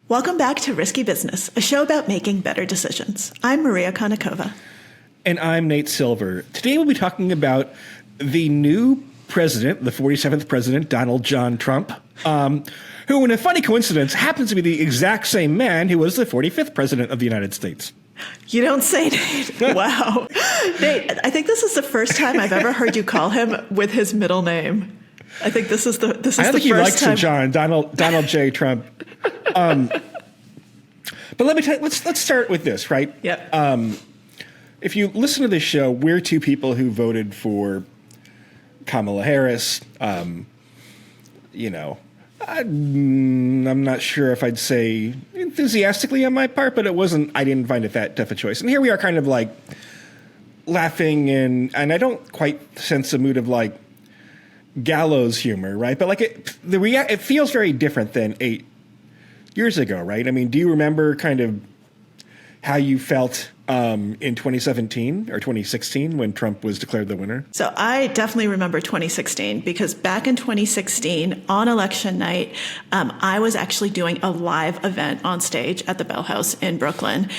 Welcome back to Risky Business, a show about making better decisions. I'm Maria Konnikova. And I'm Nate Silver. Today we'll be talking about the new president, the 47th president, Donald John Trump, who, in a funny coincidence, happens to be the exact same man who was the 45th president of the United States. You don't say, Nate. Wow. Nate, I think this is the first time I've ever heard you call him with his middle name. I think this is the first time. I think he likes it, John. Donald J. Trump. But let's start with this, right? Yep. If you listen to this show, we're two people who voted for Kamala Harris. I'm not sure if I'd say enthusiastically on my part, but I didn't find it that tough a choice. And here we are kind of like laughing and I don't quite sense a mood of like gallows humor, right? But like it feels very different than 8 years ago, right? I mean, do you remember kind of how you felt in 2017 or 2016 when Trump was declared the winner? So I definitely remember 2016 because back in 2016 on election night, I was actually doing a live event on stage at the Bell House in Brooklyn.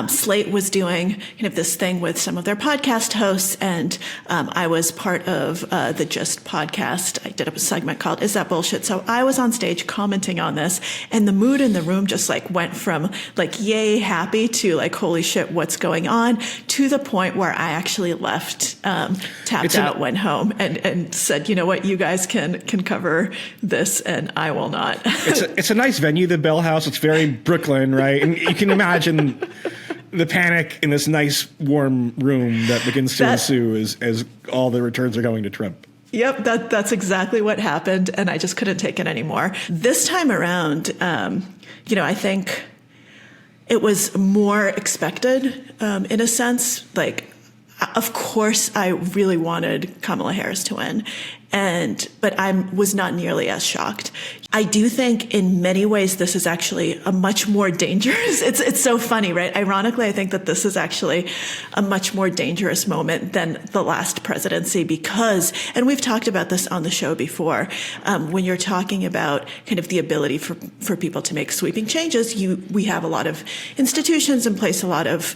Slate was doing kind of this thing with some of their podcast hosts, and I was part of the Just podcast. I did a segment called Is That Bullshit? So I was on stage commenting on this, and the mood in the room just like went from like yay happy to like holy shit, what's going on, to the point where I actually left, tapped out, went home, and said, you know what, you guys can cover this, and I will not. It's a nice venue, the Bell House. It's very Brooklyn, right? And you can imagine the panic in this nice, warm room that begins to ensue as all the returns are going to Trump. Yep, that's exactly what happened, and I just couldn't take it anymore. This time around, I think it was more expected, in a sense. Like, of course, I really wanted Kamala Harris to win, but I was not nearly as shocked. I do think in many ways this is actually a much more dangerous. It's so funny, right? Ironically, I think that this is actually a much more dangerous moment than the last presidency because, and we've talked about this on the show before, when you're talking about kind of the ability for people to make sweeping changes, we have a lot of institutions in place, a lot of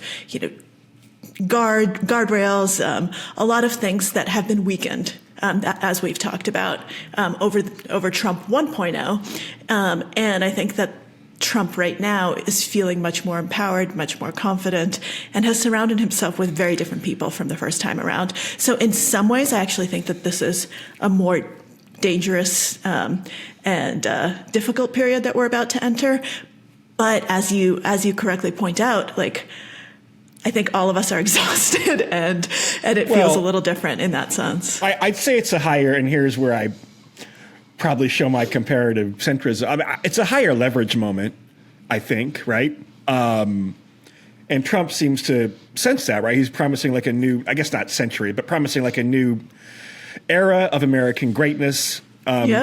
guardrails, a lot of things that have been weakened. As we've talked about over Trump 1.0. And I think that Trump right now is feeling much more empowered, much more confident, and has surrounded himself with very different people from the first time around. So in some ways, I actually think that this is a more dangerous and difficult period that we're about to enter. But as you correctly point out, like, I think all of us are exhausted, and it feels a little different in that sense. I'd say it's a higher, and here's where I probably show my comparative centrism. I mean, it's a higher leverage moment, I think, right? And Trump seems to sense that, right? He's promising like a new, I guess not century, but promising like a new era of American greatness,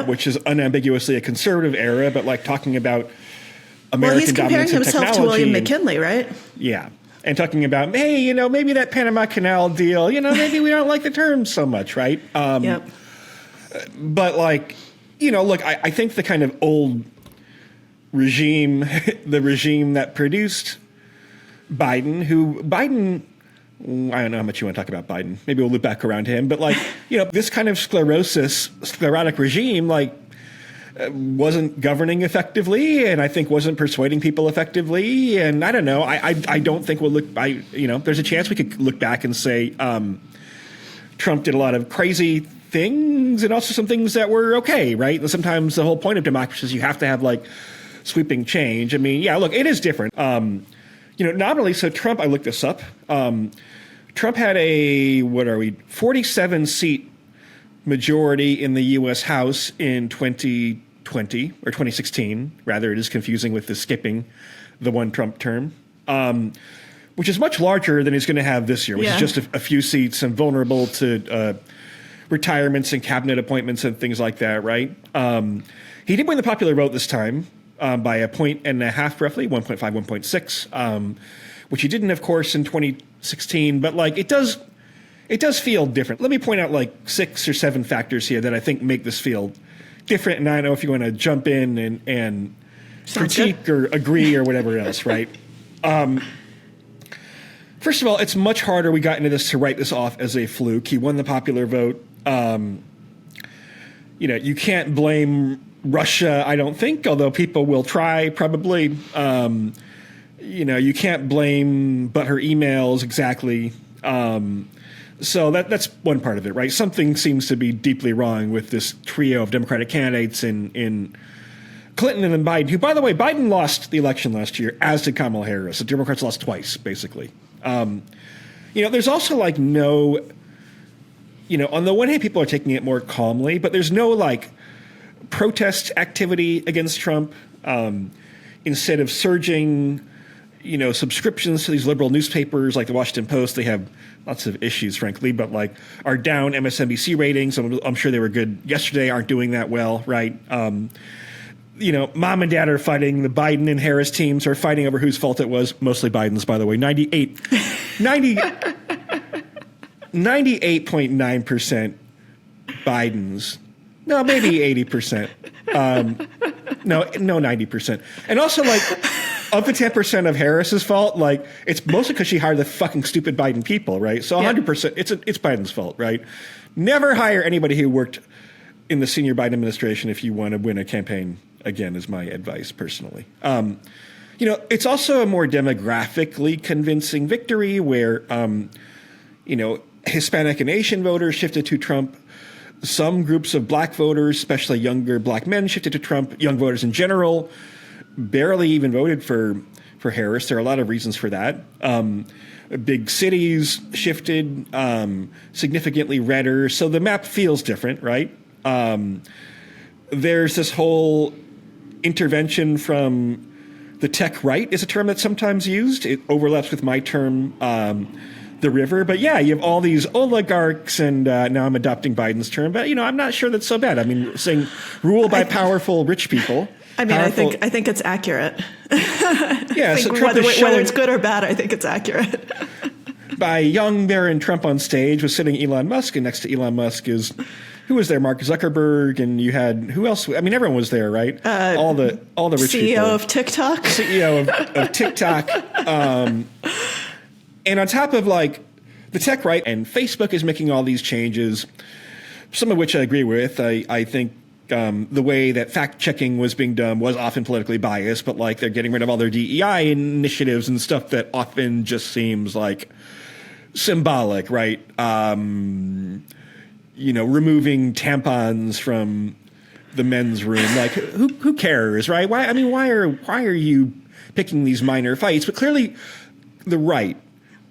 which is unambiguously a conservative era, but like talking about American dominance in technology. Well, he's comparing himself to William McKinley, right? Yeah. And talking about, hey, maybe that Panama Canal deal, maybe we don't like the terms so much, right? Yep. But like, look, I think the kind of old regime, the regime that produced Biden, I don't know how much you want to talk about Biden. Maybe we'll loop back around to him. But like, this kind of sclerotic regime, like, wasn't governing effectively, and I think wasn't persuading people effectively. And I don't know. I don't think we'll look. There's a chance we could look back and say Trump did a lot of crazy things, and also some things that were okay, right? And sometimes the whole point of democracy is you have to have like sweeping change. I mean, yeah, look, it is different. Nominally, so Trump. I looked this up. Trump had a 47 seat majority in the U.S. House in 2020 or 2016. Rather, it is confusing with the skipping the one Trump term, which is much larger than he's going to have this year, which is just a few seats and vulnerable to retirements and cabinet appointments and things like that, right? He did win the popular vote this time by 1.5 points, roughly, 1.5, 1.6, which he didn't, of course, in 2016. But like it does feel different. Let me point out like 6 or 7 factors here that I think make this feel different. And I don't know if you want to jump in and Sounds critique or agree or whatever else, right? First of all, it's much harder. We got into this to write this off as a fluke. He won the popular vote. You can't blame Russia, I don't think, although people will try probably. You can't blame but her emails exactly. So that's one part of it, right? Something seems to be deeply wrong with this trio of Democratic candidates in Clinton and then Biden, who, by the way, Biden lost the election last year, as did Kamala Harris. The Democrats lost twice, basically. There's also no, on the one hand, people are taking it more calmly, but there's no protest activity against Trump. Instead of surging, subscriptions to these liberal newspapers like the Washington Post, they have lots of issues, frankly, but are down. MSNBC ratings, I'm sure they were good yesterday, aren't doing that well, right? Mom and dad are fighting. The Biden and Harris teams are fighting over whose fault it was. Mostly Biden's, by the way. 98.9% Biden's. No, maybe 80%. No, 90%. And also, of the 10% of Harris's fault, it's mostly because she hired the fucking stupid Biden people, right? So 100%, it's Biden's fault, right? Never hire anybody who worked in the senior Biden administration if you want to win a campaign. Again, is my advice personally. It's also a more demographically convincing victory where, Hispanic and Asian voters shifted to Trump. Some groups of black voters, especially younger black men, shifted to Trump. Young voters in general barely even voted for Harris. There are a lot of reasons for that. Big cities shifted significantly redder. So the map feels different, right? There's this whole intervention from the tech right is a term that's sometimes used. It overlaps with my term, the river. But yeah, you have all these oligarchs, and now I'm adopting Biden's term. But I'm not sure that's so bad. I mean, saying rule by powerful rich people. I mean, I think it's accurate. Yeah, so Trump whether it's good or bad, I think it's accurate. By young Baron Trump on stage was sitting Elon Musk, and next to Elon Musk is. Who was there? Mark Zuckerberg, and you had who else? I mean, everyone was there, right? All the rich CEO people. of TikTok. CEO of TikTok, and on top of the tech right, and Facebook is making all these changes, some of which I agree with. I think the way that fact checking was being done was often politically biased, but they're getting rid of all their DEI initiatives and stuff that often just seems symbolic, right? Removing tampons from the men's room. Who cares, right? Why are you picking these minor fights? But clearly the right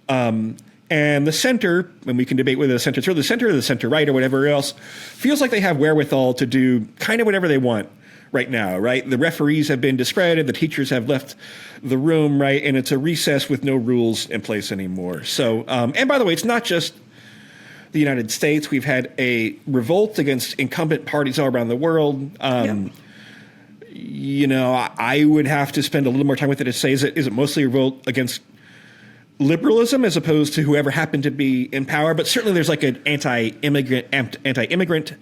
and the center, and we can debate whether the center or the center right or whatever else, feels like they have wherewithal to do kind of whatever they want right now, right? The referees have been discredited, the teachers have left the room, right? And it's a recess with no rules in place anymore. So, and by the way, it's not just the United States. We've had a revolt against incumbent parties all around the world. I would have to spend a little more time with it to say, is it mostly a revolt against liberalism as opposed to whoever happened to be in power? But certainly there's an anti-immigrant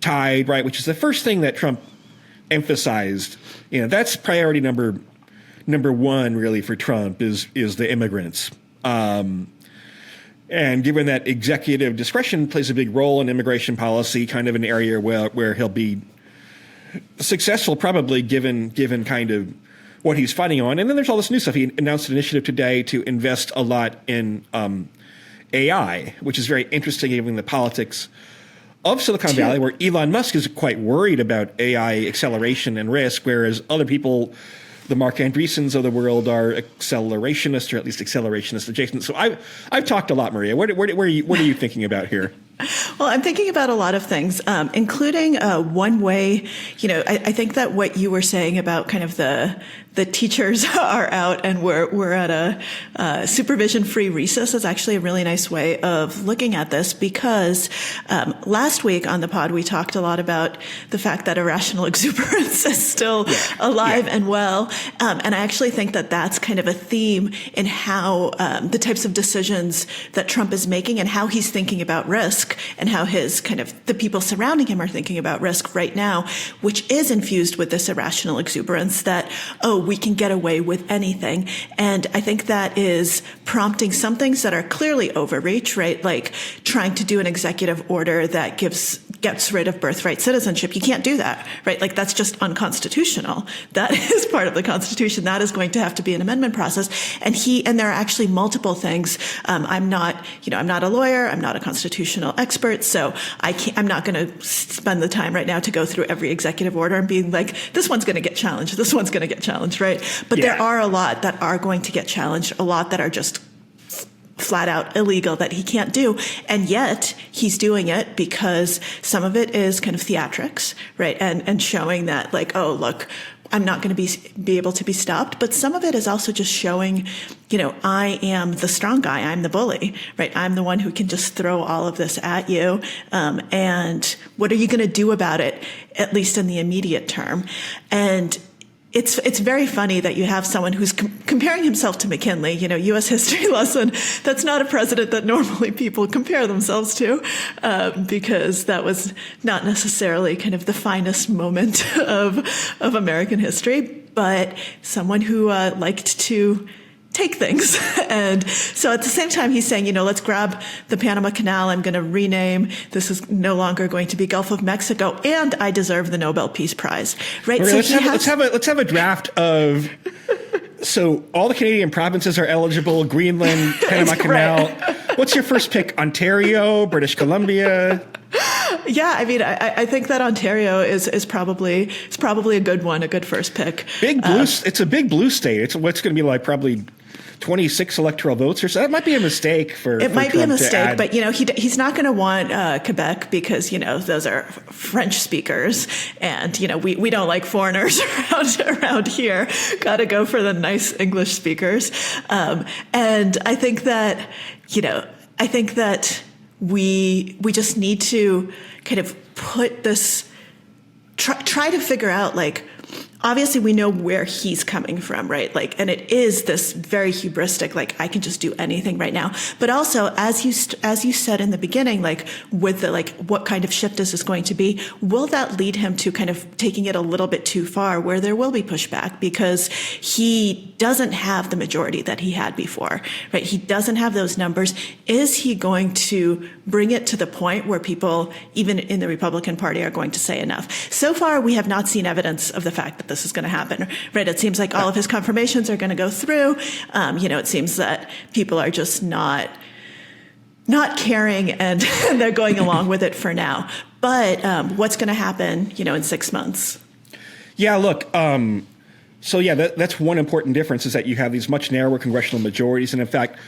tide, right? Which is the first thing that Trump emphasized. That's priority number one really for Trump is the immigrants. And given that executive discretion plays a big role in immigration policy, kind of an area where he'll be successful, probably given kind of what he's fighting on. And then there's all this new stuff. He announced an initiative today to invest a lot in AI, which is very interesting given the politics of Silicon Valley, where Elon Musk is quite worried about AI acceleration and risk, whereas other people, the Mark Andreessens of the world, are accelerationists, or at least accelerationist adjacent. So I've talked a lot, Maria. What are you thinking about here? Well, I'm thinking about a lot of things, including one way. I think that what you were saying about kind of the the teachers are out and we're at a supervision-free recess is actually a really nice way of looking at this, because last week on the pod we talked a lot about the fact that irrational exuberance is still alive and well, and I actually think that that's kind of a theme in how the types of decisions that Trump is making and how he's thinking about risk and how his kind of the people surrounding him are thinking about risk right now, which is infused with this irrational exuberance that, we can get away with anything. And I think that is prompting some things that are clearly overreach, right? Like trying to do an executive order that gets rid of birthright citizenship. You can't do that, right? Like that's just unconstitutional. That is part of the Constitution. That is going to have to be an amendment process. And there are actually multiple things. I'm not a lawyer. I'm not a constitutional expert. So I'm not going to spend the time right now to go through every executive order and being like, this one's going to get challenged. This one's going to get challenged, right? But there are a lot that are going to get challenged, a lot that are just flat out illegal that he can't do. And yet he's doing it because some of it is kind of theatrics, right? And showing that like, oh, look, I'm not going to be able to be stopped. But some of it is also just showing, I am the strong guy. I'm the bully, right? I'm the one who can just throw all of this at you. And what are you going to do about it, at least in the immediate term? And it's very funny that you have someone who's comparing himself to McKinley, U.S. history lesson. That's not a president that normally people compare themselves to, because that was not necessarily kind of the finest moment of American history, but someone who liked to take things. And so at the same time, he's saying, let's grab the Panama Canal. I'm going to rename. This is no longer going to be Gulf of Mexico. And I deserve the Nobel Peace Prize. Right. Okay, so let's have a draft of. So all the Canadian provinces are eligible. Greenland, Panama Canal. Right. What's your first pick? Ontario, British Columbia? Yeah, I mean, I think that Ontario is probably a good one, a good first pick. Big blue. It's a big blue state. It's what's going to be like probably 26 electoral votes or so. That might be a mistake for. It might be a mistake, but he's not going to want Quebec because those are French speakers, and we don't like foreigners around here. Got to go for the nice English speakers, and I think that we just need to kind of put this, try to figure out, like, obviously we know where he's coming from, right? Like, and it is this very hubristic, like, I can just do anything right now. But also, as you said in the beginning, like, with the, like, what kind of shift is this going to be? Will that lead him to kind of taking it a little bit too far where there will be pushback because he doesn't have the majority that he had before, right? He doesn't have those numbers. Is he going to bring it to the point where people, even in the Republican Party, are going to say enough? So far, we have not seen evidence of the fact that this is going to happen, right? It seems like all of his confirmations are going to go through. It seems that people are just not caring and they're going along with it for now. But what's going to happen, in 6 months? Yeah, look, that's one important difference is that you have these much narrower congressional majorities. And in fact,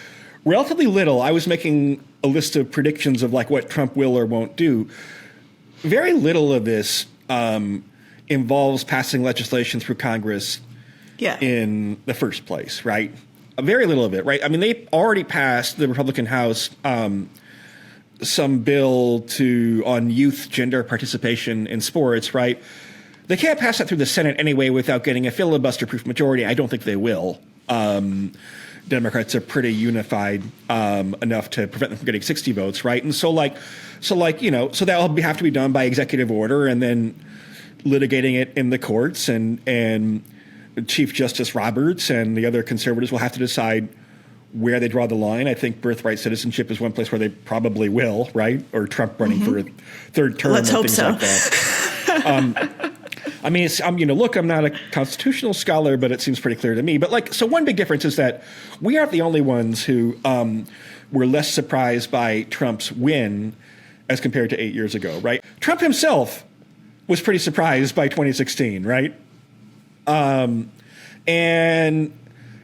relatively little, I was making a list of predictions of like what Trump will or won't do. Very little of this involves passing legislation through Congress in the first place, right? Very little of it, right? I mean, they already passed the Republican House some bill on youth gender participation in sports, right? They can't pass that through the Senate anyway without getting a filibuster-proof majority. I don't think they will. Democrats are pretty unified enough to prevent them from getting 60 votes, right? And so that'll have to be done by executive order and then litigating it in the courts, and Chief Justice Roberts and the other conservatives will have to decide where they draw the line. I think birthright citizenship is one place where they probably will, right? Or Trump running for a third term. Let's hope things so. Like that. I mean, look, I'm not a constitutional scholar, but it seems pretty clear to me. But so one big difference is that we aren't the only ones who were less surprised by Trump's win as compared to 8 years ago, right? Trump himself was pretty surprised by 2016, right? And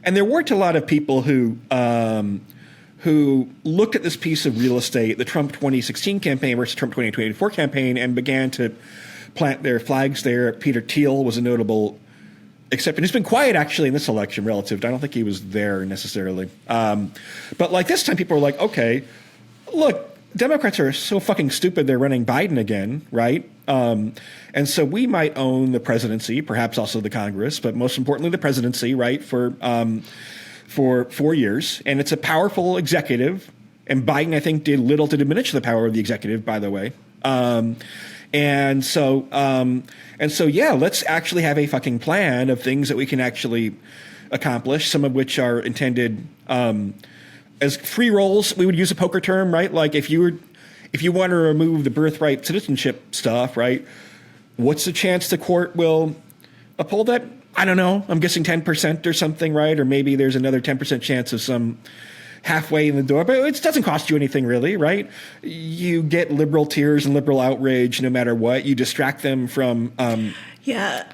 there weren't a lot of people who looked at this piece of real estate, the Trump 2016 campaign versus Trump 2024 campaign, and began to plant their flags there. Peter Thiel was a notable accepted. He's been quiet actually in this election relative. I don't think he was there necessarily. But like this time, people were like, okay, look, Democrats are so fucking stupid. They're running Biden again, right? And so we might own the presidency, perhaps also the Congress, but most importantly, the presidency, right? For 4 years, and it's a powerful executive. And Biden, I think, did little to diminish the power of the executive, by the way. And so, yeah, let's actually have a fucking plan of things that we can actually accomplish, some of which are intended as free rolls. We would use a poker term, right? Like if you want to remove the birthright citizenship stuff, right? What's the chance the court will uphold that? I don't know. I'm guessing 10% or something, right? Or maybe there's another 10% chance of some halfway in the door, but it doesn't cost you anything really, right? You get liberal tears and liberal outrage no matter what. You distract them from... Yeah.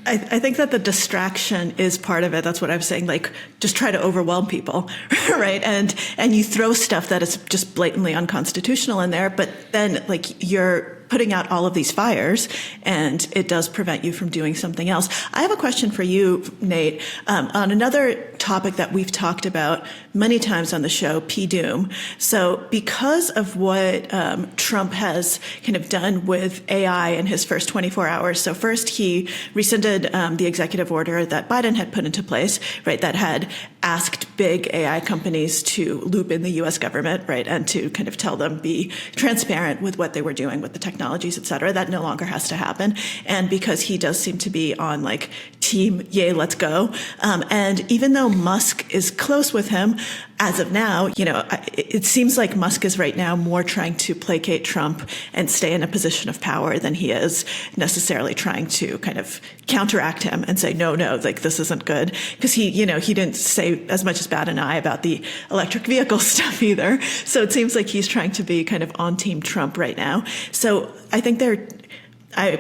I think that the distraction is part of it. That's what I was saying. Like, just try to overwhelm people, right? And you throw stuff that is just blatantly unconstitutional in there, but then like you're putting out all of these fires, and it does prevent you from doing something else. I have a question for you, Nate, on another topic that we've talked about many times on the show, P-Doom. So because of what Trump has kind of done with AI in his first 24 hours, so first he rescinded the executive order that Biden had put into place, right, that had asked big AI companies to loop in the U.S. government, right, and to kind of tell them, be transparent with what they were doing with the technologies, et cetera. That no longer has to happen. And because he does seem to be on like team, yay, let's go. And even though Musk is close with him, as of now, you know, it seems like Musk is right now more trying to placate Trump and stay in a position of power than he is necessarily trying to kind of counteract him and say, no, like this isn't good. Because he didn't say as much as bat an eye about the electric vehicle stuff either. So it seems like he's trying to be kind of on team Trump right now. So I think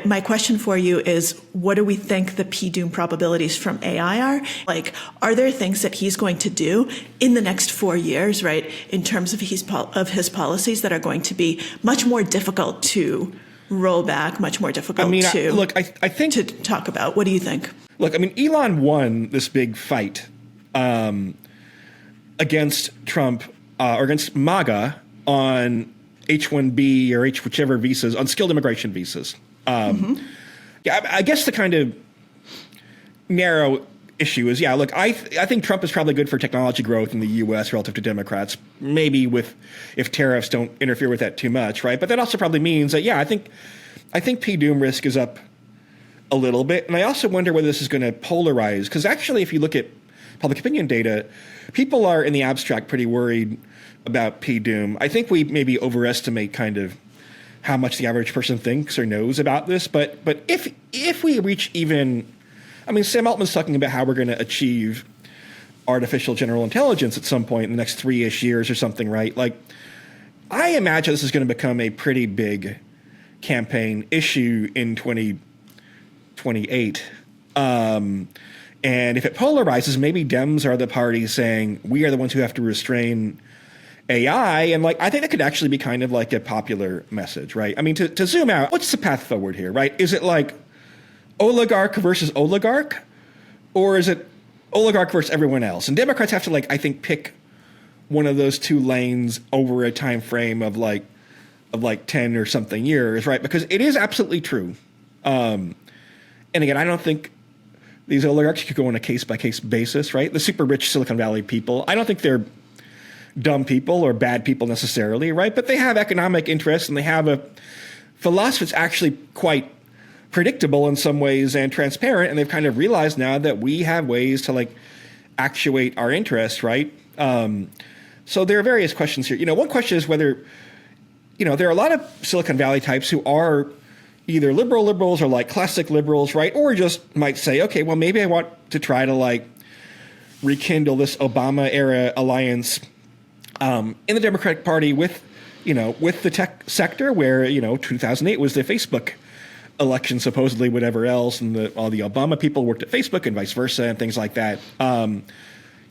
my question for you is, what do we think the P-Doom probabilities from AI are? Like, are there things that he's going to do in the next 4 years, right, in terms of his policies that are going to be much more difficult to roll back, much more difficult I think to talk about? What do you think? Look, I mean, Elon won this big fight against Trump or against MAGA on H-1B or whichever visas, on skilled immigration visas. Yeah, I guess the kind of narrow issue is, yeah, look, I think Trump is probably good for technology growth in the U.S. relative to Democrats, maybe if tariffs don't interfere with that too much, right? But that also probably means that, yeah, I think P-Doom risk is up a little bit. And I also wonder whether this is going to polarize, because actually if you look at public opinion data, people are in the abstract pretty worried about P-Doom. I think we maybe overestimate kind of how much the average person thinks or knows about this. But if we reach even, I mean, Sam Altman's talking about how we're going to achieve artificial general intelligence at some point in the next 3-ish years or something, right? Like, I imagine this is going to become a pretty big campaign issue in 2028. And if it polarizes, maybe Dems are the party saying, we are the ones who have to restrain AI, and like I think that could actually be kind of like a popular message, right? I mean, to zoom out, what's the path forward here, right? Is it like oligarch versus oligarch, or is it oligarch versus everyone else? And Democrats have to, like, I think, pick one of those two lanes over a time frame of like 10 or something years, right? Because it is absolutely true. And again, I don't think these oligarchs could go on a case by case basis, right? The super rich Silicon Valley people, I don't think they're dumb people or bad people necessarily, right? But they have economic interests and they have a philosophy that's actually quite predictable in some ways and transparent. And they've kind of realized now that we have ways to like actuate our interests, right? So there are various questions here. You know, one question is whether, you know, there are a lot of Silicon Valley types who are either liberals or like classic liberals, right? Or just might say, okay, well, maybe I want to try to like rekindle this Obama era alliance in the Democratic Party with the tech sector, where, 2008 was the Facebook election, supposedly, whatever else, and all the Obama people worked at Facebook and vice versa and things like that. But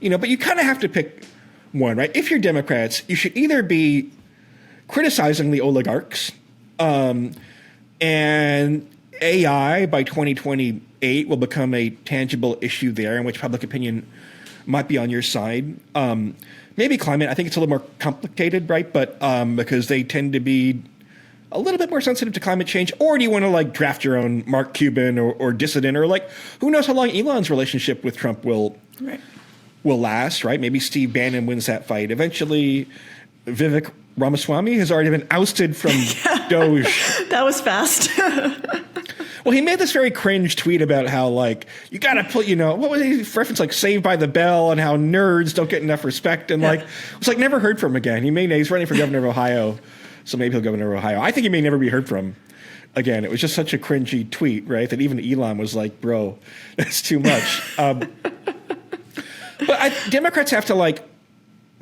you kind of have to pick one, right? If you're Democrats, you should either be criticizing the oligarchs and AI by 2028 8 will become a tangible issue there in which public opinion might be on your side. Maybe climate. I think it's a little more complicated, right? But because they tend to be a little bit more sensitive to climate change. Or do you want to like draft your own Mark Cuban or dissident, or like who knows how long Elon's relationship with Trump will last, right? Maybe Steve Bannon wins that fight. Eventually, Vivek Ramaswamy has already been ousted from Doge. That was fast. Well, he made this very cringe tweet about how, like, you got to put, what was he reference, like, Saved by the Bell and how nerds don't get enough respect. And, like, it's like, never heard from him again. He's running for governor of Ohio, so maybe he'll go governor of Ohio. I think he may never be heard from again. It was just such a cringy tweet, right, that even Elon was like, bro, that's too much. But Democrats have to, like,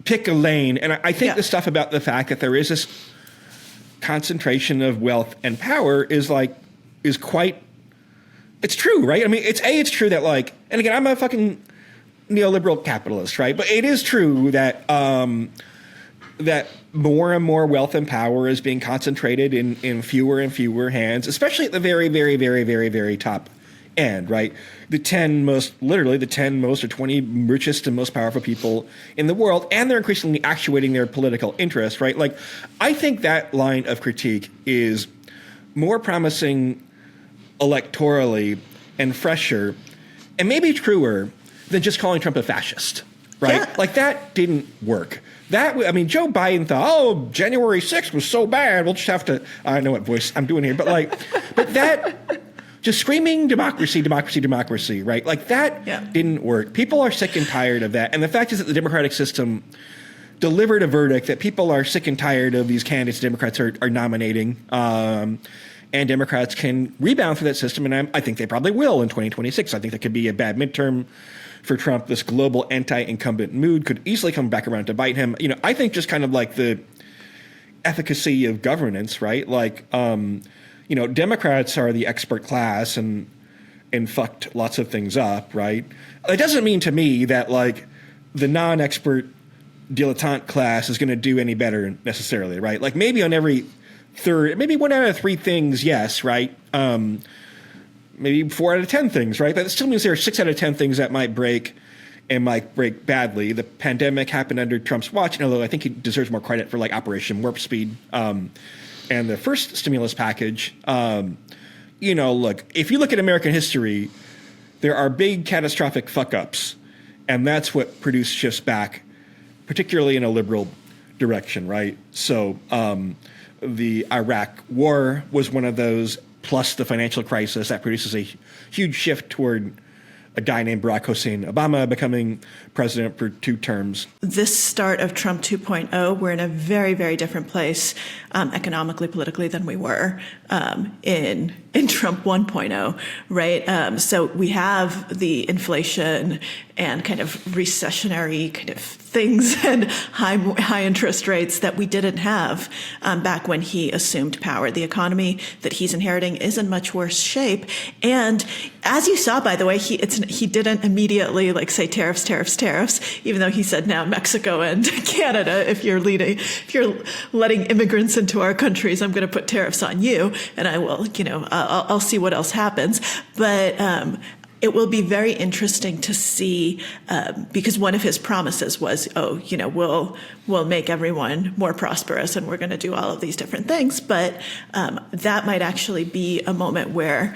pick a lane. And I think the stuff about the fact that there is this concentration of wealth and power is quite, it's true, right? I mean, it's true that, like, and again, I'm a fucking neoliberal capitalist, right? But it is true that that more and more wealth and power is being concentrated in fewer and fewer hands, especially at the very, very, very, very, very top end, right? The 10 most or 20 richest and most powerful people in the world, and they're increasingly actuating their political interest, right? Like, I think that line of critique is more promising electorally and fresher and maybe truer than just calling Trump a fascist, right? Yeah. Like, that didn't work. Joe Biden thought, January 6th was so bad, we'll just have to, I don't know what voice I'm doing here, but that, just screaming democracy, democracy, democracy, right? Like, that didn't work. People are sick and tired of that. And the fact is that the democratic system delivered a verdict that people are sick and tired of these candidates Democrats are nominating. And Democrats can rebound through that system, and I think they probably will in 2026. I think that could be a bad midterm for Trump. This global anti-incumbent mood could easily come back around to bite him. I think just kind of like the efficacy of governance, right? Like, Democrats are the expert class and fucked lots of things up, right? It doesn't mean to me that, like, the non-expert dilettante class is going to do any better necessarily, right? Like, maybe on every maybe 1 out of 3 things, yes, right? Maybe 4 out of 10 things, right? That still means there are 6 out of 10 things that might break and might break badly. The pandemic happened under Trump's watch, although I think he deserves more credit for, like, Operation Warp Speed and the first stimulus package. Look, if you look at American history, there are big catastrophic fuck-ups, and that's what produced shifts back, particularly in a liberal direction, right? So the Iraq War was one of those, plus the financial crisis that produces a huge shift toward a guy named Barack Hussein Obama becoming president for 2 terms. This start of Trump 2.0, we're in a very, very different place economically, politically than we were in Trump 1.0, right? So we have the inflation and kind of recessionary kind of things and high interest rates that we didn't have back when he assumed power. The economy that he's inheriting is in much worse shape. And as you saw, by the way, he didn't immediately say tariffs, even though he said now Mexico and Canada, if you're letting immigrants into our countries, I'm going to put tariffs on you, and I will, I'll see what else happens. But it will be very interesting to see because one of his promises was, we'll make everyone more prosperous and we're going to do all of these different things. But that might actually be a moment where,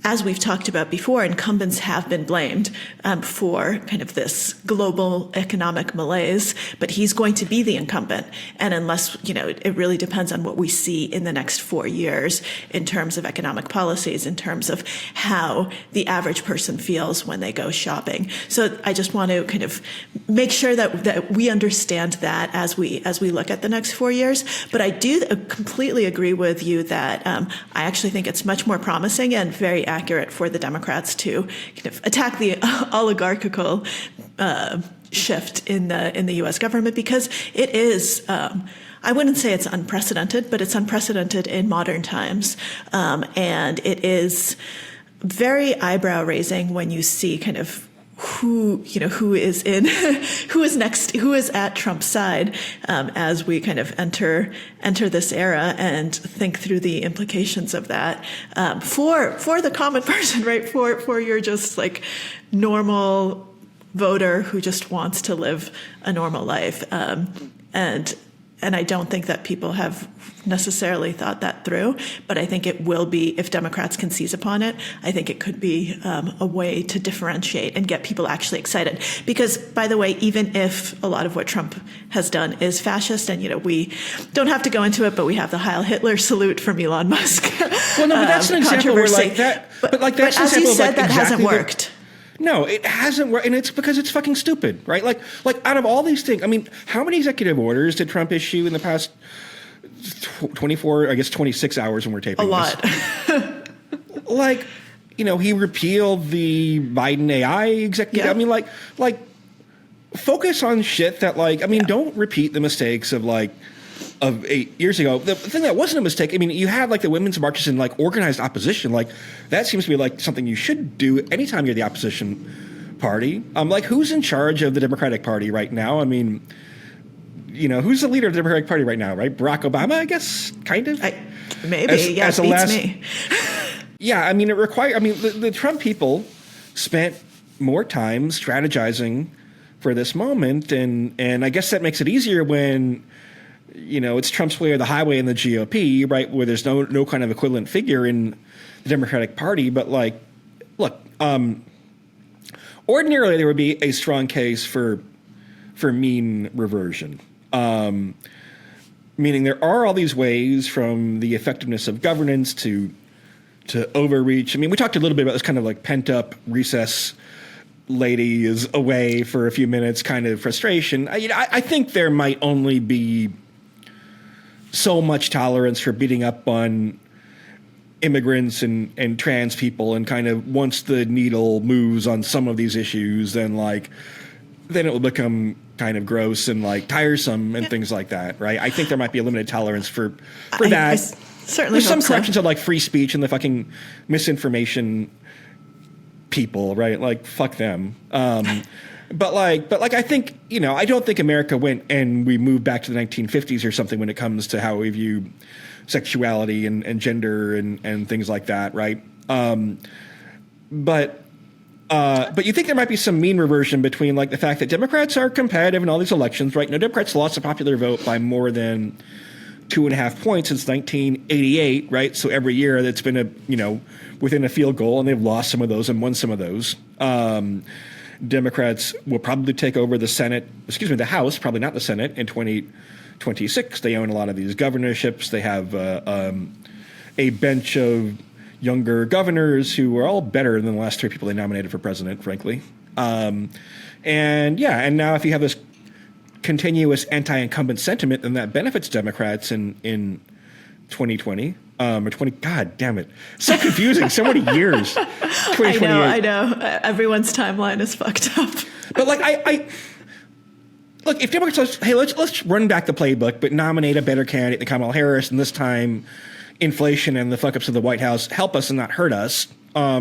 as we've talked about before, incumbents have been blamed for kind of this global economic malaise, but he's going to be the incumbent. And unless, it really depends on what we see in the next 4 years in terms of economic policies, in terms of how the average person feels when they go shopping. So I just want to kind of make sure that we understand that as we look at the next 4 years. But I do completely agree with you that I actually think it's much more promising and very accurate for the Democrats to kind of attack the oligarchical shift in the U.S. government, because it is, I wouldn't say it's unprecedented, but it's unprecedented in modern times. And it is very eyebrow raising when you see kind of who is in, who is at Trump's side, as we kind of enter this era and think through the implications of that, for the common person, right? For your just like normal voter who just wants to live a normal life. And I don't think that people have necessarily thought that through, but I think it will be, if Democrats can seize upon it, I think it could be a way to differentiate and get people actually excited. Because, by the way, even if a lot of what Trump has done is fascist, and, we don't have to go into it, but we have the Heil Hitler salute from Elon Musk. Well, no, but that's an example where like that, but like that's but an as you example said, of like that hasn't exactly worked. No, it hasn't worked, and it's because it's fucking stupid, right? Like out of all these things, I mean, how many executive orders did Trump issue in the past 24, I guess 26 hours when we're taping A lot. this? Like, he repealed the Biden AI executive. Yeah. I mean, like focus on shit that don't repeat the mistakes of 8 years ago. The thing that wasn't a mistake, I mean, you had like the women's marches in like organized opposition. Like that seems to be like something you should do anytime you're the opposition party. Like who's in charge of the Democratic Party right now? I mean, who's the leader of the Democratic Party right now, right? Barack Obama, I guess, kind of. Maybe, beats me. Yeah, I mean, the Trump people spent more time strategizing for this moment, and I guess that makes it easier when it's Trump's way or the highway in the GOP, right, where there's no kind of equivalent figure in the Democratic Party. But look, ordinarily there would be a strong case for mean reversion, meaning there are all these ways from the effectiveness of governance to overreach. I mean, we talked a little bit about this kind of like pent up recess lady is away for a few minutes kind of frustration. I think there might only be so much tolerance for beating up on immigrants and trans people, and kind of once the needle moves on some of these issues, then it will become kind of gross and like tiresome and things like that, right? I think there might be a limited tolerance for that. I certainly There's some hope so. corrections of like free speech and the fucking misinformation people, right? Like fuck them. But I think, I don't think America went and we moved back to the 1950s or something when it comes to how we view sexuality and gender and things like that, right? But you think there might be some mean reversion between like the fact that Democrats are competitive in all these elections, right? No, Democrats lost the popular vote by more than 2.5 points since 1988, right? So every year that's been within a field goal, and they've lost some of those and won some of those. Democrats will probably take over the House, probably not the Senate, in 2026. They own a lot of these governorships. They have a bench of younger governors who are all better than the last 3 people they nominated for president, frankly. And now if you have this continuous anti-incumbent sentiment, then that benefits Democrats in 2020. Or 20, God damn it. So confusing. So many years. I know. Everyone's timeline is fucked up. But I look, if Democrats, let's run back the playbook, but nominate a better candidate than Kamala Harris, and this time inflation and the fuck ups of the White House help us and not hurt us. I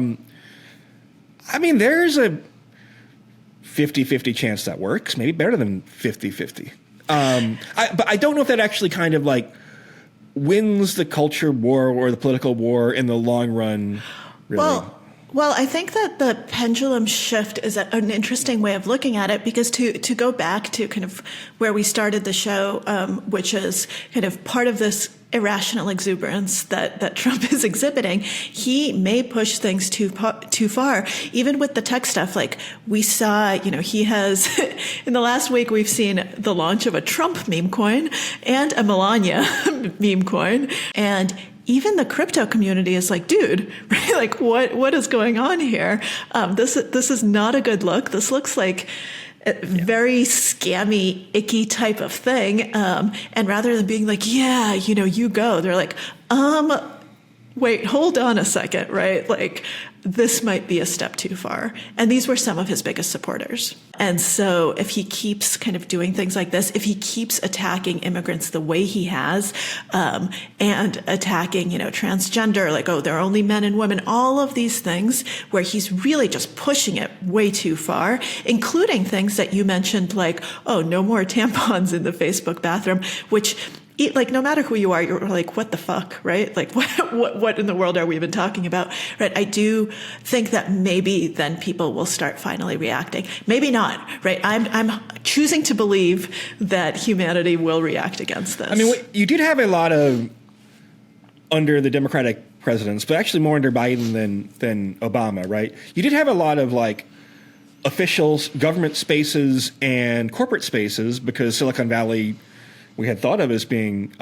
mean, there's a 50-50 chance that works, maybe better than 50-50. But I don't know if that actually kind of like wins the culture war or the political war in the long run, really. Well, I think that the pendulum shift is an interesting way of looking at it, because to go back to kind of where we started the show, which is kind of part of this irrational exuberance that Trump is exhibiting, he may push things too far, even with the tech stuff. Like we saw, he has, in the last week, we've seen the launch of a Trump meme coin and a Melania meme coin. And even the crypto community is like, dude, right? Like what is going on here? This is not a good look. This looks like a very scammy, icky type of thing. And rather than being like, yeah, you go, they're like, wait, hold on a second, right? Like, this might be a step too far. And these were some of his biggest supporters. And so if he keeps kind of doing things like this, if he keeps attacking immigrants the way he has, and attacking, transgender, like, oh, there are only men and women, all of these things where he's really just pushing it way too far, including things that you mentioned, like, oh, no more tampons in the Facebook bathroom, which, like, no matter who you are, you're like, what the fuck, right? Like, what in the world are we even talking about, right? I do think that maybe then people will start finally reacting. Maybe not, right? I'm choosing to believe that humanity will react against this. I mean, you did have a lot of, under the Democratic presidents, but actually more under Biden than Obama, right? You did have a lot of, like, officials, government spaces, and corporate spaces, because Silicon Valley we had thought of as being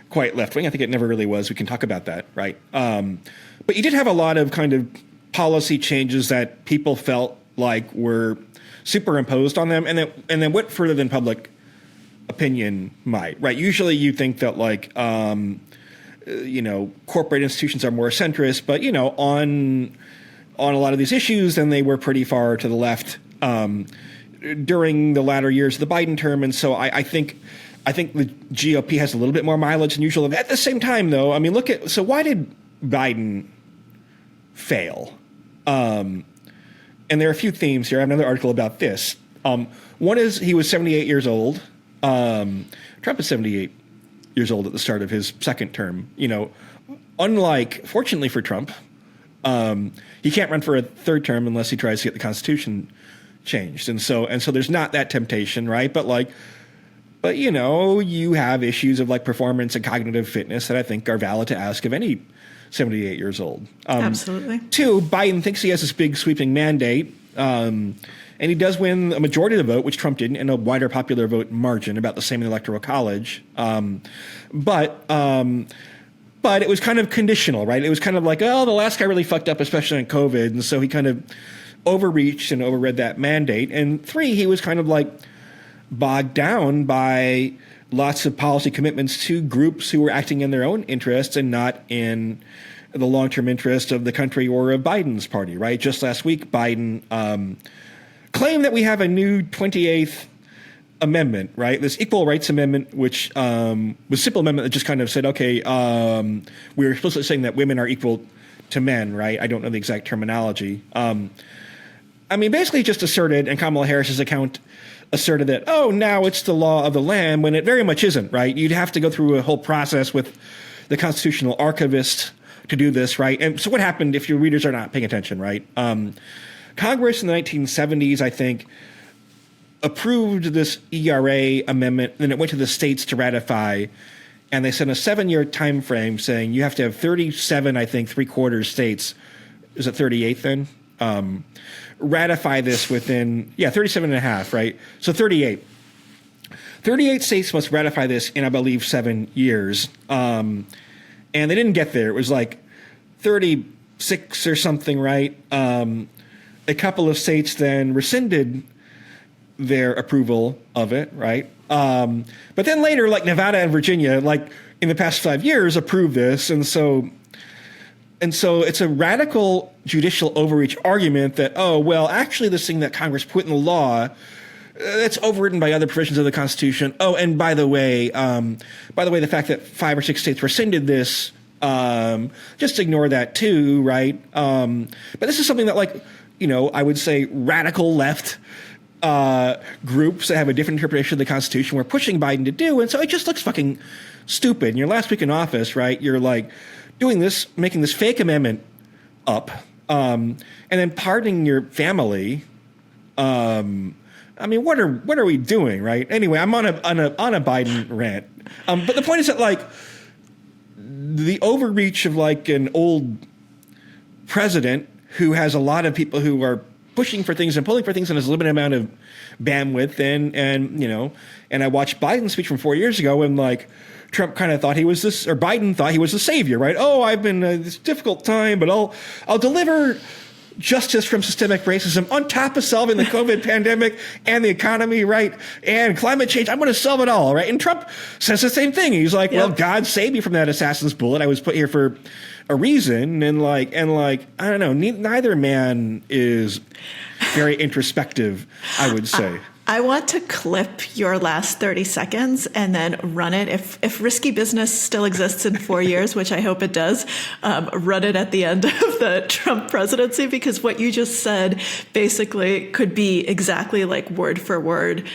quite left-wing. I think it never really was. We can talk about that, right? But you did have a lot of kind of policy changes that people felt like were superimposed on them, and then went further than public opinion might, right? Usually you think that, like, corporate institutions are more centrist, but, on a lot of these issues, then they were pretty far to the left during the latter years of the Biden term. And so I think the GOP has a little bit more mileage than usual. At the same time, though, I mean, so why did Biden fail? And there are a few themes here. I have another article about this. One is he was 78 years old. Trump is 78 years old at the start of his second term. Unlike, fortunately for Trump, he can't run for a third term unless he tries to get the Constitution changed. And so there's not that temptation, right? But you have issues of, like, performance and cognitive fitness that I think are valid to ask of any 78 years old. Absolutely. Two, Biden thinks he has this big sweeping mandate, and he does win a majority of the vote, which Trump didn't, and a wider popular vote margin, about the same in the Electoral College. But it was kind of conditional, right? It was kind of like, oh, the last guy really fucked up, especially on COVID, and so he kind of overreached and overread that mandate. And three, he was kind of like bogged down by lots of policy commitments to groups who were acting in their own interests and not in the long-term interest of the country or of Biden's party, right? Just last week, Biden claimed that we have a new 28th Amendment, right? This Equal Rights Amendment, which was a simple amendment that just kind of said, okay, we're explicitly saying that women are equal to men, right? I don't know the exact terminology. Basically just asserted, and Kamala Harris's account asserted that, oh, now it's the law of the land, when it very much isn't, right? You'd have to go through a whole process with the constitutional archivist to do this, right? And so what happened, if your readers are not paying attention, right? Congress in the 1970s, I think, approved this ERA amendment, then it went to the states to ratify, and they set a 7-year time frame saying you have to have 37, I think, 3/4 states, is it 38 then? Ratify this within, 37 and a half, right? So 38. 38 states must ratify this in, I believe, 7 years. And they didn't get there. It was like 36 or something, right? A couple of states then rescinded their approval of it, right? But then later, like Nevada and Virginia, like in the past 5 years, approved this. And so it's a radical judicial overreach argument that, oh, well, actually this thing that Congress put in the law, that's overridden by other provisions of the Constitution. Oh, and by the way, the fact that 5 or 6 states rescinded this, just ignore that too, right? But this is something that, like, I would say radical left groups that have a different interpretation of the Constitution were pushing Biden to do. And so it just looks fucking stupid. In your last week in office, right, you're like doing this, making this fake amendment up, and then pardoning your family. What are we doing, right? Anyway, I'm on a Biden rant. But the point is that, like, the overreach of, like, an old president who has a lot of people who are pushing for things and pulling for things and has a limited amount of bandwidth, and I watched Biden's speech from 4 years ago, and, like, Trump kind of thought he was this, or Biden thought he was the savior, right? Oh, I've been this difficult time, but I'll deliver justice from systemic racism on top of solving the COVID pandemic and the economy, right? And climate change. I'm going to solve it all, right? And Trump says the same thing. He's like, well, God saved me from that assassin's bullet. I was put here for a reason. And like, I don't know, neither man is very introspective, I would say. I want to clip your last 30 seconds and then run it. If Risky Business still exists in 4 years, which I hope it does, run it at the end of the Trump presidency, because what you just said basically could be exactly like word for word,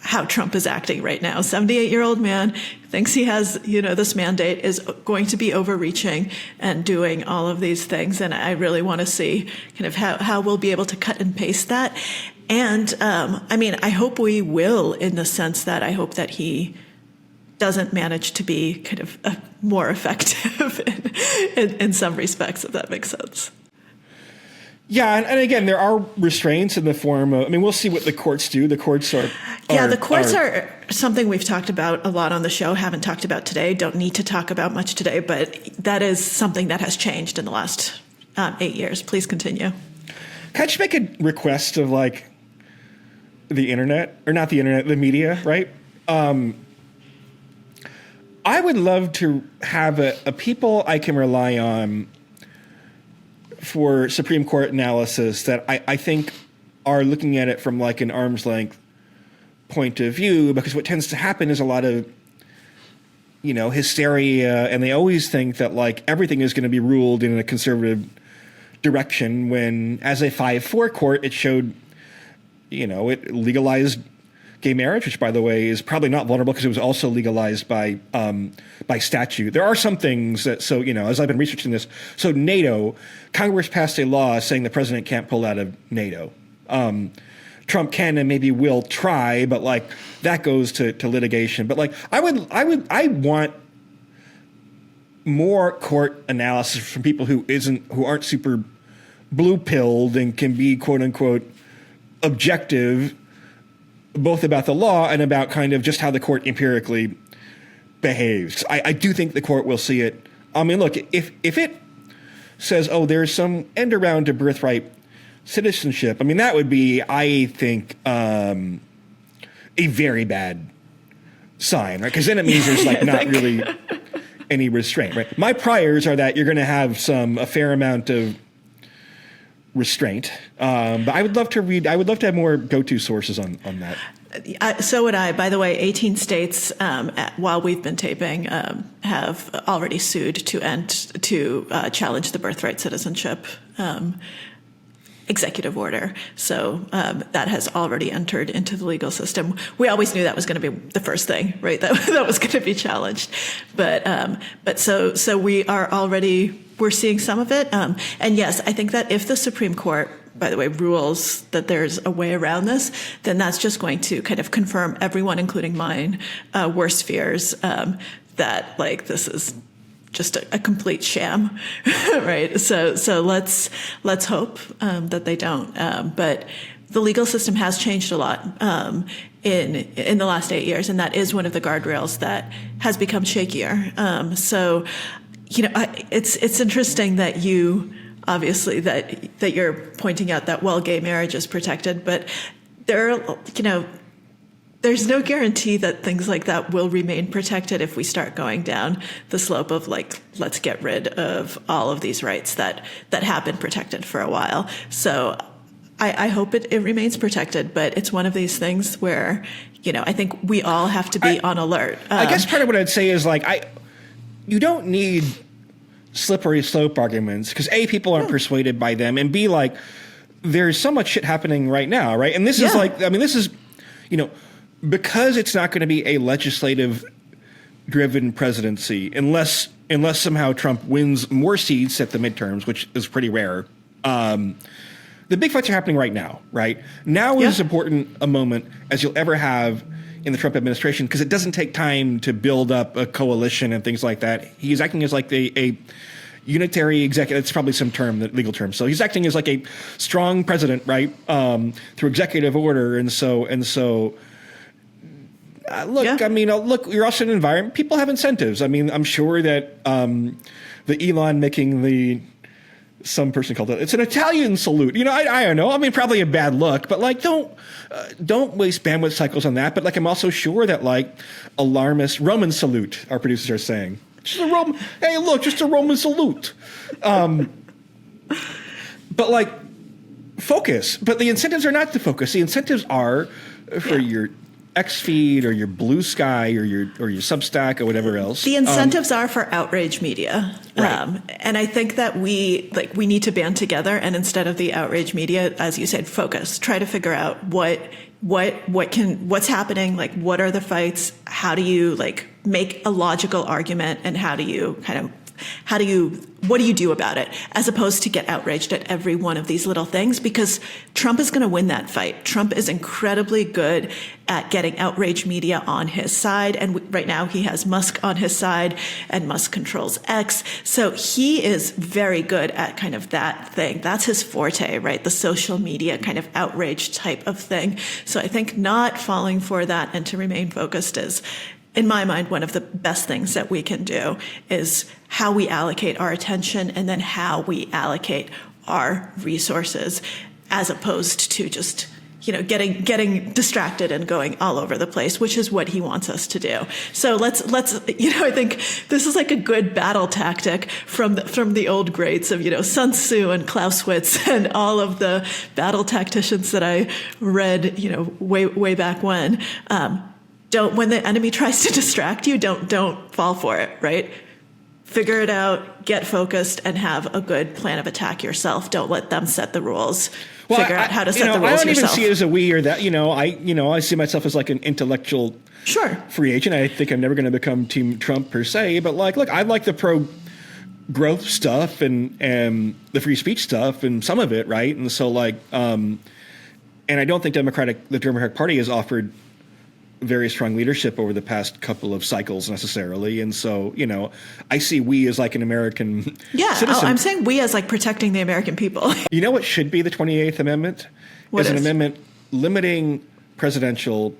how Trump is acting right now. 78-year-old man thinks he has, this mandate, is going to be overreaching and doing all of these things. And I really want to see kind of how we'll be able to cut and paste that. And I hope we will, in the sense that I hope that he doesn't manage to be kind of more effective in some respects, if that makes sense. Yeah, and again, there are restraints in the form of, we'll see what the courts do. The courts are the courts are something we've talked about a lot on the show, haven't talked about today, don't need to talk about much today, but that is something that has changed in the last 8 years. Please continue. Can I just make a request of the internet, or not the internet, the media, right? I would love to have a people I can rely on for Supreme Court analysis that I think are looking at it from like an arm's length point of view, because what tends to happen is a lot of, hysteria, and they always think that like everything is going to be ruled in a conservative direction, when as a 5-4 court, it showed, it legalized gay marriage, which, by the way, is probably not vulnerable because it was also legalized by statute. There are some things that, as I've been researching this, so NATO, Congress passed a law saying the president can't pull out of NATO. Trump can and maybe will try, but like that goes to litigation. But like I want more court analysis from people who aren't super blue-pilled and can be quote unquote objective, both about the law and about kind of just how the court empirically behaves. I do think the court will see it. Look, if it says, there's some end around to birthright citizenship, that would be, I think, a very bad sign, right? Because then it means there's like not really any restraint, right? My priors are that you're going to have a fair amount of restraint. But I would love to have more go-to sources on that. So would I. By the way, 18 states, while we've been taping, have already sued to challenge the birthright citizenship executive order. So that has already entered into the legal system. We always knew that was going to be the first thing, right? That was going to be challenged. But so we're seeing some of it. And yes, I think that if the Supreme Court, by the way, rules that there's a way around this, then that's just going to kind of confirm everyone, including mine, worst fears, that like this is just a complete sham, right? So let's hope that they don't. But the legal system has changed a lot in the last 8 years, and that is one of the guardrails that has become shakier. So it's interesting that you obviously that you're pointing out that gay marriage is protected, but there's no guarantee that things like that will remain protected if we start going down the slope of like, let's get rid of all of these rights that have been protected for a while. So I hope it remains protected, but it's one of these things where, I think we all have to be on alert. I guess part of what I'd say is you don't need slippery slope arguments because A, people aren't persuaded by them, and B, like there's so much shit happening right now, right? And this is this is, because it's not going to be a legislative-driven presidency unless somehow Trump wins more seats at the midterms, which is pretty rare. The big fights are happening right now, right? Now is as important a moment as you'll ever have in the Trump administration because it doesn't take time to build up a coalition and things like that. He's acting as like a unitary executive. It's probably some term, the legal term. So he's acting as like a strong president, right? Through executive order, and so. Look, you're also in an environment, people have incentives. I'm sure that the Elon making the some person called it. It's an Italian salute. I don't know. I mean, probably a bad look, but like, don't waste bandwidth cycles on that. But like, I'm also sure that like alarmist Roman salute, our producers are saying, hey, look, just a Roman salute. But like, focus. But the incentives are not to focus. The incentives are for your X feed or your Blue Sky or your Substack or whatever else. The incentives are for outrage media. Right. And I think that we need to band together, and instead of the outrage media, as you said, focus, try to figure out what's happening, like what are the fights, how do you like make a logical argument, and what do you do about it, as opposed to get outraged at every one of these little things, because Trump is going to win that fight. Trump is incredibly good at getting outrage media on his side. And right now he has Musk on his side, and Musk controls X. So he is very good at kind of that thing. That's his forte, right? The social media kind of outrage type of thing. So I think not falling for that and to remain focused is, in my mind, one of the best things that we can do is how we allocate our attention, and then how we allocate our resources, as opposed to just, getting distracted and going all over the place, which is what he wants us to do. So let's I think this is like a good battle tactic from the old greats of, Sun Tzu and Clausewitz and all of the battle tacticians that I read, way back when. When the enemy tries to distract you, don't fall for it, right? Figure it out, get focused, and have a good plan of attack yourself. Don't let them set the rules. Figure out how to set the rules yourself. I don't even see it as a we or that. I see myself as like an intellectual free agent. I think I'm never going to become Team Trump per se, but like, look, I like the pro-growth stuff and the free speech stuff and some of it, right? And so like, and I don't think the Democratic Party has offered very strong leadership over the past couple of cycles necessarily. And so, I see we as like an American citizen. I'm saying we as like protecting the American people. You know what should be the 28th Amendment? What is? An amendment limiting presidential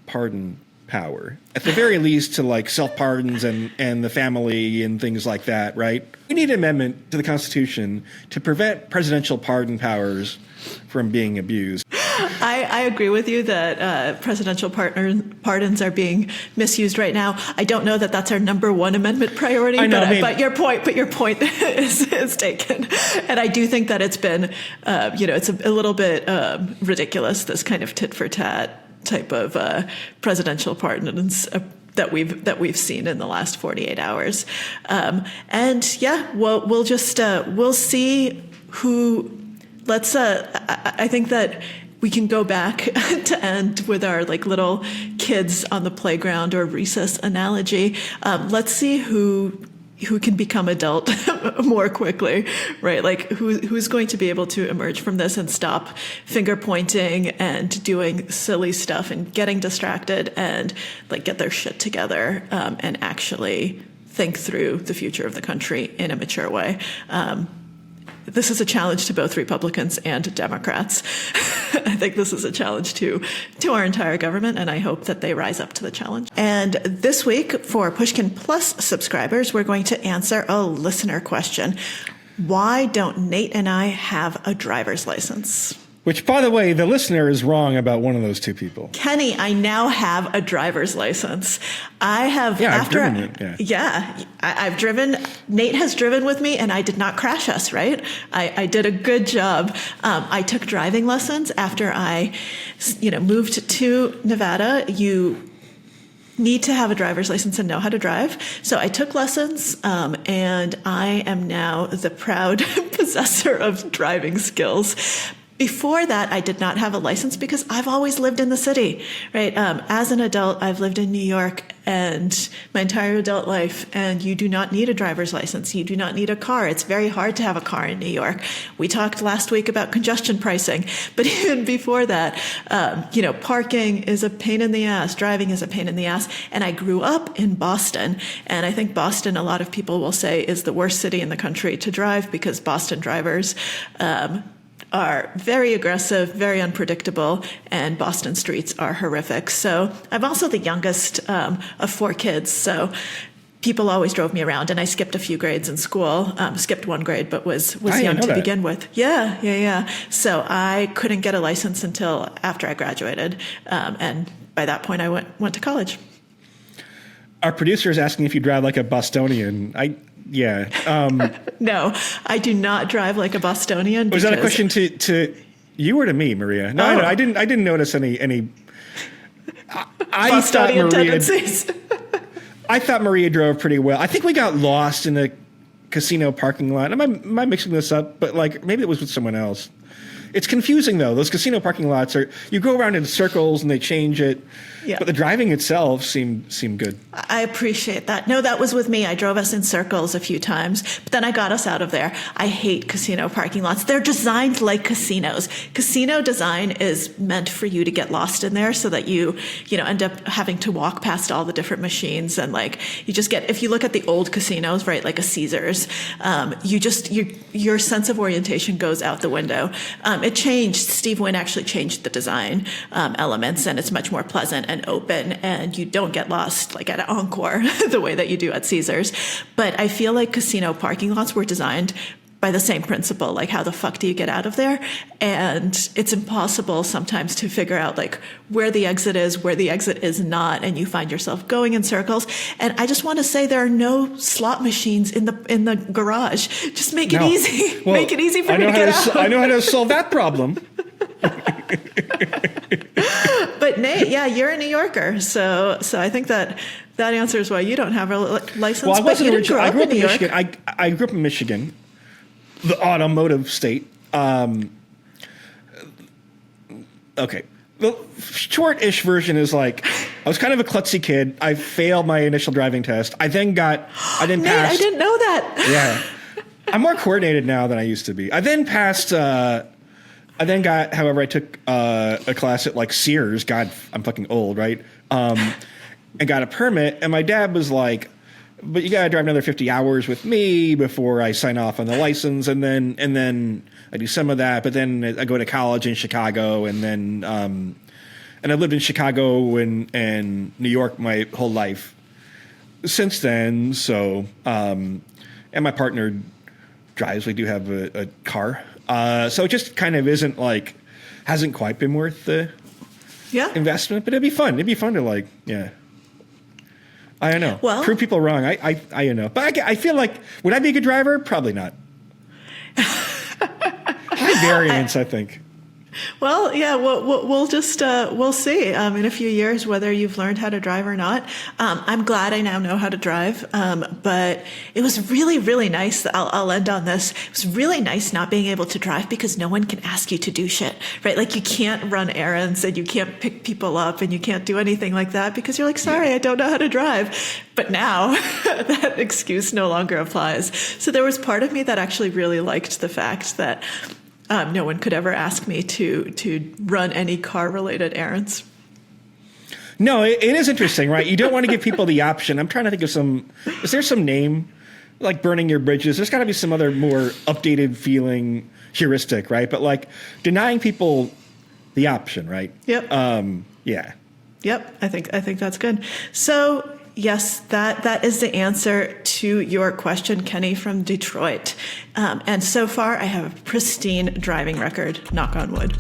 pardon power. At the very least to like self-pardons and the family and things like that, right? We need an amendment to the Constitution to prevent presidential pardon powers from being abused. I agree with you that presidential pardons are being misused right now. I don't know that that's our number one amendment priority, but your point is taken. And I do think that it's been, it's a little bit ridiculous, this kind of tit for tat type of presidential pardons that we've seen in the last 48 hours. We'll see who. I think that we can go back to end with our like little kids on the playground or recess analogy. Let's see who can become adult more quickly, right? Like who's going to be able to emerge from this and stop finger pointing and doing silly stuff and getting distracted and like get their shit together and actually think through the future of the country in a mature way. This is a challenge to both Republicans and Democrats. I think this is a challenge to our entire government, and I hope that they rise up to the challenge. And this week, for Pushkin Plus subscribers, we're going to answer a listener question. Why don't Nate and I have a driver's license? Which, by the way, the listener is wrong about one of those two people. Kenny, I now have a driver's license. I have. Yeah, I've driven it. Yeah, I've driven. Nate has driven with me, and I did not crash us. Right? I did a good job. I took driving lessons after I, moved to Nevada. You need to have a driver's license and know how to drive. So I took lessons, and I am now the proud possessor of driving skills. Before that, I did not have a license because I've always lived in the city, right? As an adult, I've lived in New York and my entire adult life, and you do not need a driver's license. You do not need a car. It's very hard to have a car in New York. We talked last week about congestion pricing, but even before that, parking is a pain in the ass. Driving is a pain in the ass. And I grew up in Boston, and I think Boston, a lot of people will say, is the worst city in the country to drive because Boston drivers are very aggressive, very unpredictable, and Boston streets are horrific. So I'm also the youngest of 4 kids. So people always drove me around, and I skipped a few grades in school, skipped one grade, but was young to begin with. Yeah. So I couldn't get a license until after I graduated. And by that point I went to college. Our producer is asking if you drive like a Bostonian. No, I do not drive like a Bostonian. Was that a question to you or to me, Maria? No, I didn't notice any Bostonian tendencies. I thought Maria drove pretty well. I think we got lost in a casino parking lot. Am I mixing this up? But like maybe it was with someone else. It's confusing though. Those casino parking lots you go around in circles and they change it. Yeah. But the driving itself seemed good. I appreciate that. No, that was with me. I drove us in circles a few times, but then I got us out of there. I hate casino parking lots. They're designed like casinos. Casino design is meant for you to get lost in there so that you end up having to walk past all the different machines. And like, you just get, if you look at the old casinos, right, like a Caesars, your sense of orientation goes out the window. It changed. Steve Wynn actually changed the design elements, and it's much more pleasant and open, and you don't get lost like at Encore the way that you do at Caesars. But I feel like casino parking lots were designed by the same principle, like how the fuck do you get out of there? And it's impossible sometimes to figure out like where the exit is, where the exit is not, and you find yourself going in circles. And I just want to say there are no slot machines in the garage. Just make it easy. Well, make it easy for me to get out. I know how to solve that problem. But Nate, yeah, you're a New Yorker, so I think that answers why you don't have a license. Well, I wasn't originally. I grew up in Michigan. I grew up in Michigan, the automotive state. Okay. The short-ish version is like, I was kind of a klutzy kid. I failed my initial driving test. I then Nate, passed. I didn't know that. Yeah. I'm more coordinated now than I used to be. I then passed. I then got, however, I took a class at like Sears. God, I'm fucking old, right? And got a permit. And my dad was like, but you got to drive another 50 hours with me before I sign off on the license. And then I do some of that. But then I go to college in Chicago. And then and I've lived in Chicago and New York my whole life since then. So, and my partner drives. We do have a car. So it just kind of hasn't quite been worth the investment, but it'd be fun. It'd be fun to I don't know. Well, prove people wrong. I don't know. But I feel like, would I be a good driver? Probably not. High variance, I think. Well, yeah, we'll just we'll see in a few years whether you've learned how to drive or not. I'm glad I now know how to drive, but it was really, really nice. I'll end on this. It was really nice not being able to drive because no one can ask you to do shit, right? Like you can't run errands and you can't pick people up and you can't do anything like that because you're like, sorry, I don't know how to drive. But now that excuse no longer applies. So there was part of me that actually really liked the fact that no one could ever ask me to run any car-related errands. No, it is interesting, right? You don't want to give people the option. I'm trying to think of is there some name, like burning your bridges? There's got to be some other more updated feeling heuristic, right? But like denying people the option, right? Yep. Yeah. Yep, I think that's good. So yes, that is the answer to your question, Kenny from Detroit. And so far, I have a pristine driving record, knock on wood.